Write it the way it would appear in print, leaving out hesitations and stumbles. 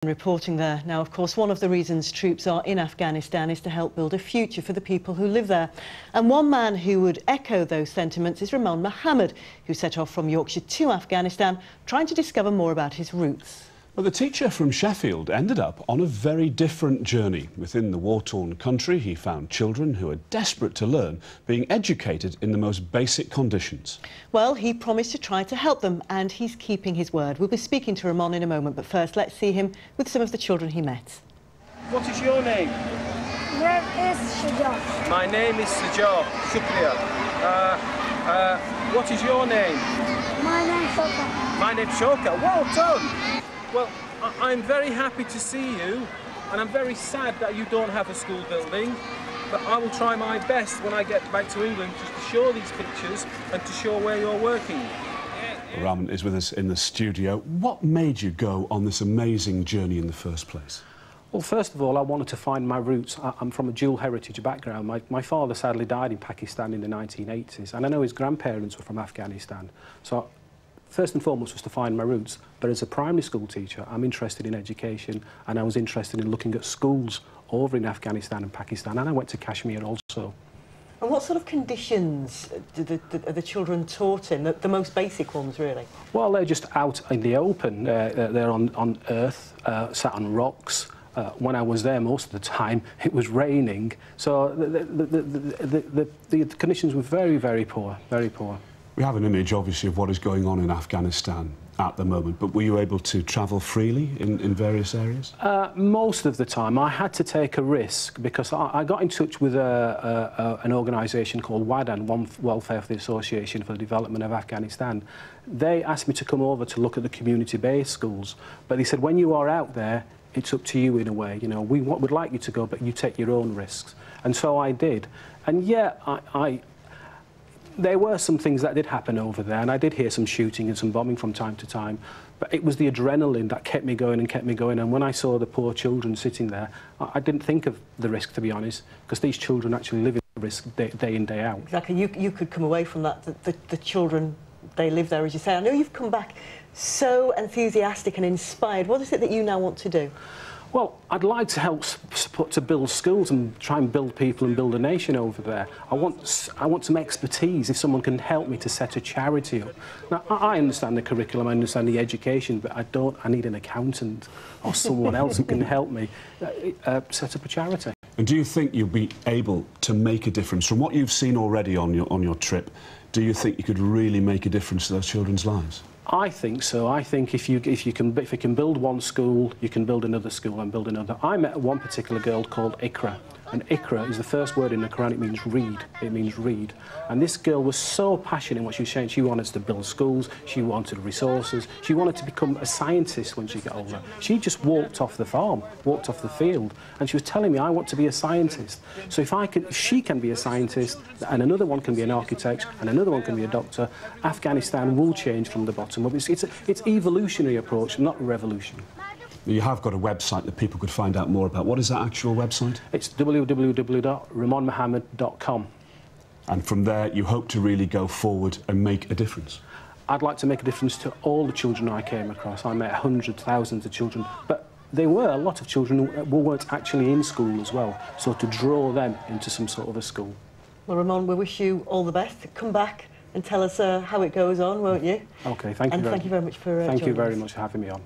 Reporting there. Now, of course, one of the reasons troops are in Afghanistan is to help build a future for the people who live there. And one man who would echo those sentiments is Ramon Mohamed, who set off from Yorkshire to Afghanistan, trying to discover more about his roots. Well, the teacher from Sheffield ended up on a very different journey. Within the war-torn country, he found children who are desperate to learn, being educated in the most basic conditions. Well, he promised to try to help them, and he's keeping his word. We'll be speaking to Ramon in a moment, but first, let's see him with some of the children he met. What is your name? Name is Shajah. My name is Shajah. Shukriya. What is your name? My name is Shoka. My name's Shoka. Well done. Well, I'm very happy to see you, and I'm very sad that you don't have a school building, but I will try my best when I get back to England just to show these pictures and to show where you're working. Ramon is with us in the studio. What made you go on this amazing journey in the first place? Well, first of all, I wanted to find my roots. I'm from a dual heritage background. My father sadly died in Pakistan in the 1980s, and I know his grandparents were from Afghanistan. So first and foremost was to find my roots, but as a primary school teacher, I'm interested in education, and I was interested in looking at schools over in Afghanistan and Pakistan, and I went to Kashmir also. And what sort of conditions are the children taught in, the most basic ones, really? Well, they're just out in the open. They're on earth, sat on rocks. When I was there most of the time, it was raining, so the conditions were very, very poor, very poor. We have an image, obviously, of what is going on in Afghanistan at the moment, but were you able to travel freely in various areas? Most of the time. I had to take a risk because I got in touch with an organisation called WADAN, Welfare for the Association for the Development of Afghanistan. They asked me to come over to look at the community-based schools, but they said, when you are out there, it's up to you in a way. You know, we would like you to go, but you take your own risks. And so I did. And yeah, there were some things that did happen over there, and I did hear some shooting and some bombing from time to time, but it was the adrenaline that kept me going and kept me going. And when I saw the poor children sitting there, I didn't think of the risk, to be honest, because these children actually live in the risk day in, day out. Exactly. You could come away from that. The children, they live there, as you say. I know you've come back so enthusiastic and inspired. What is it that you now want to do? Well, I'd like to help support to build schools and try and build people and build a nation over there. I want some expertise. If someone can help me to set a charity up. Now, I understand the curriculum, I understand the education, but I need an accountant or someone else who can help me set up a charity. And do you think you'll be able to make a difference? From what you've seen already on your trip, do you think you could really make a difference to those children's lives? I think so. I think if you can build one school, you can build another school and build another. I met one particular girl called Ikra, and Ikra is the first word in the Quran. It means read. It means read. And this girl was so passionate in what she was saying. She wanted to build schools. She wanted resources. She wanted to become a scientist when she got older. She just walked off the farm, walked off the field, and she was telling me, I want to be a scientist. So if she can be a scientist, and another one can be an architect, and another one can be a doctor, Afghanistan will change from the bottom up. It's evolutionary approach, not revolution. You have got a website that people could find out more about. What is that actual website? It's www.ramonmohamed.com. And from there, you hope to really go forward and make a difference? I'd like to make a difference to all the children I came across. I met hundreds, thousands of children, but there were a lot of children who weren't actually in school as well, so to draw them into some sort of a school. Well, Ramon, we wish you all the best. Come back and tell us how it goes on, won't you? OK, thank you. And thank you very much for Thank you very joining us. much for having me on.